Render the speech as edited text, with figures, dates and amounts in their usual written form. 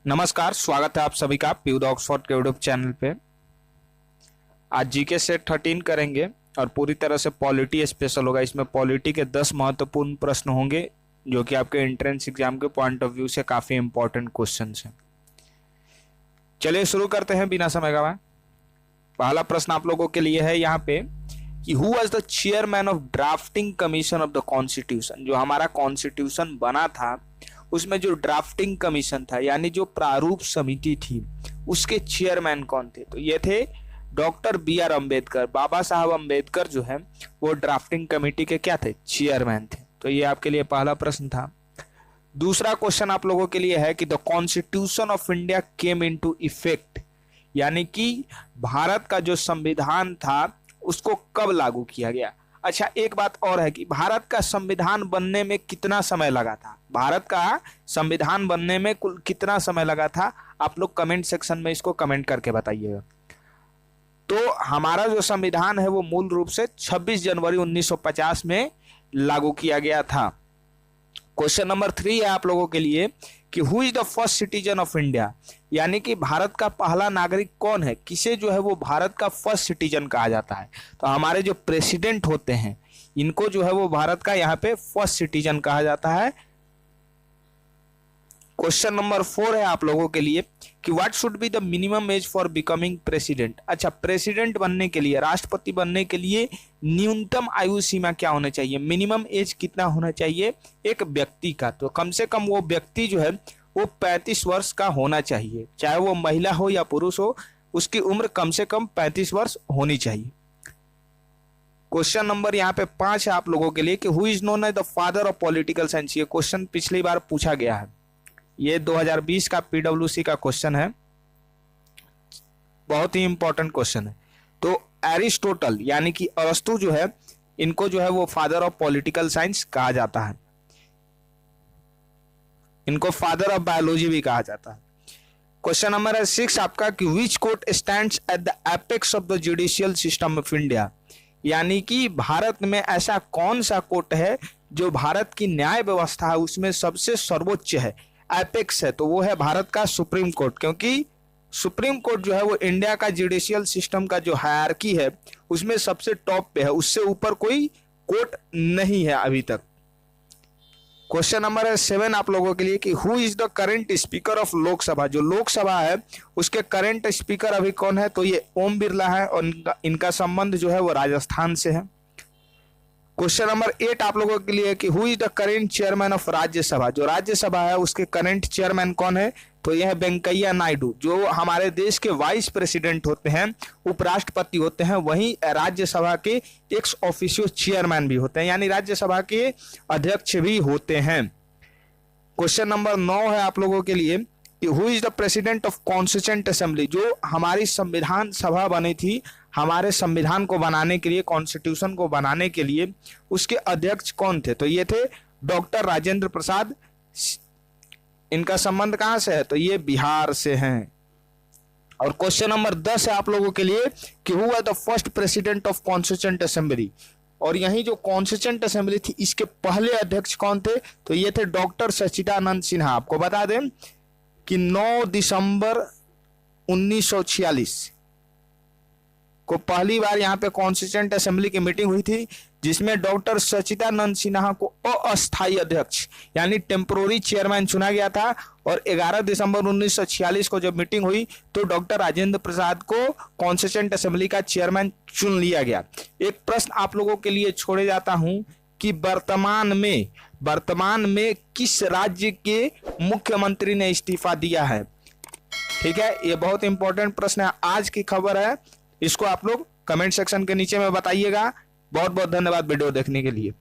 नमस्कार, स्वागत है आप सभी का पीयूष ऑक्सफोर्ड के यूट्यूब चैनल पे। आज जीके सेट 13 करेंगे और पूरी तरह से पॉलिटी स्पेशल होगा। इसमें पॉलिटी के 10 महत्वपूर्ण प्रश्न होंगे जो कि आपके एंट्रेंस एग्जाम के पॉइंट ऑफ व्यू से काफी इंपॉर्टेंट क्वेश्चंस हैं। चलिए शुरू करते हैं बिना समय गवाए। पहला प्रश्न आप लोगों के लिए है यहाँ पे कि who was the chairman of drafting commission of the constitution. जो हमारा कॉन्स्टिट्यूशन बना था उसमें जो ड्राफ्टिंग कमीशन था यानी जो प्रारूप समिति थी उसके चेयरमैन कौन थे? तो ये थे डॉक्टर बी.आर. अम्बेडकर। बाबा साहब अम्बेडकर जो है वो ड्राफ्टिंग कमेटी के क्या थे? चेयरमैन थे। तो ये आपके लिए पहला प्रश्न था। दूसरा क्वेश्चन आप लोगों के लिए है कि the constitution of India came into effect, यानी कि भारत का जो संविधान था उसको कब लागू किया गया। अच्छा, एक बात और है कि भारत का संविधान बनने में कितना समय लगा था? भारत का संविधान बनने में कुल कितना समय लगा था? आप लोग कमेंट सेक्शन में इसको कमेंट करके बताइएगा। तो हमारा जो संविधान है वो मूल रूप से 26 जनवरी 1950 में लागू किया गया था। क्वेश्चन नंबर 3 है आप लोगों के लिए कि who is the first citizen of India, यानी कि भारत का पहला नागरिक कौन है? किसे जो है वो भारत का फर्स्ट सिटीजन कहा जाता है? तो हमारे जो प्रेसिडेंट होते हैं इनको जो है वो भारत का यहाँ पे फर्स्ट सिटीजन कहा जाता है। क्वेश्चन नंबर 4 है आप लोगों के लिए कि what should be the minimum age for becoming president. अच्छा, प्रेसिडेंट बनने के लिए, राष्ट्रपति बनने के लिए न्यूनतम आयु सीमा क्या होना चाहिए? मिनिमम एज कितना होना चाहिए एक व्यक्ति का? तो कम से कम वो व्यक्ति जो है वो 35 वर्ष का होना चाहिए, चाहे वो महिला हो या पुरुष हो, उसकी उम्र कम से कम 35 वर्ष होनी चाहिए। क्वेश्चन नंबर यहाँ पे 5 है आप लोगों के लिए कि who is known as the father of political science. ये क्वेश्चन पिछली बार पूछा गया है, ये 2020 का पीडब्ल्यूसी का क्वेश्चन है, बहुत ही इंपॉर्टेंट क्वेश्चन है। तो एरिस्टोटल यानी कि अरस्तु जो है इनको जो है वो फादर ऑफ पॉलिटिकल साइंस कहा जाता है, इनको फादर ऑफ बायोलॉजी भी कहा जाता है। क्वेश्चन नंबर 6 आपका कि which court stands at the apex of the judicial system of India, यानी कि भारत में ऐसा कौन सा कोर्ट है जो भारत की न्याय व्यवस्था है उसमें सबसे सर्वोच्च है, एपेक्स है? तो वो है भारत का सुप्रीम कोर्ट, क्योंकि सुप्रीम कोर्ट जो है वो इंडिया का जुडिशियल सिस्टम का जो हायरार्की है उसमें सबसे टॉप पे है, उससे ऊपर कोई कोर्ट नहीं है अभी तक। क्वेश्चन नंबर 7 आप लोगों के लिए कि who is the current speaker of Lok Sabha. जो लोकसभा है उसके करेंट स्पीकर अभी कौन है? तो ये ओम बिरला है और इनका संबंध जो है वो राजस्थान से है। क्वेश्चन नंबर 8 आप लोगों के लिए कि who is the current chairman of Rajya Sabha. जो राज्यसभा है उसके करेंट चेयरमैन कौन है? तो यह है वेंकैया नायडू, जो हमारे देश के वाइस प्रेसिडेंट होते हैं, उपराष्ट्रपति होते हैं, वहीं राज्यसभा के एक्स ऑफिशियो चेयरमैन भी होते हैं, यानी राज्यसभा के अध्यक्ष भी होते हैं। क्वेश्चन नंबर 9 है आप लोगों के लिए कि who is the president of constituent assembly. जो हमारी संविधान सभा बनी थी हमारे संविधान को बनाने के लिए, कॉन्स्टिट्यूशन को बनाने के लिए, उसके अध्यक्ष कौन थे? तो ये थे डॉक्टर राजेंद्र प्रसाद। इनका संबंध कहां से है? तो ये बिहार से हैं। और क्वेश्चन नंबर 10 है आप लोगों के लिए कि who was the first president of constituent assembly. और यही जो कॉन्स्टिट्यूएंट असेंबली थी इसके पहले अध्यक्ष कौन थे? तो ये थे डॉक्टर सच्चिदानंद सिन्हा। आपको बता दें कि 9 दिसंबर 1946 को पहली बार यहाँ पे कॉन्स्टिट्यूएंट असेंबली की मीटिंग हुई थी जिसमें डॉक्टर सच्चिदानंद सिन्हा को अस्थायी अध्यक्ष यानी टेम्पोररी चेयरमैन चुना गया था। और 11 दिसंबर 1946 को जब मीटिंग हुई तो डॉक्टर राजेंद्र प्रसाद को कॉन्स्टिट्यूएंट असेंबली का चेयरमैन चुन लिया गया। एक प्रश्न आप लोगों के लिए छोड़े जाता हूं कि वर्तमान में किस राज्य के मुख्यमंत्री ने इस्तीफा दिया है? ठीक है, ये बहुत इंपॉर्टेंट प्रश्न है, आज की खबर है, इसको आप लोग कमेंट सेक्शन के नीचे में बताइएगा। बहुत बहुत धन्यवाद वीडियो देखने के लिए।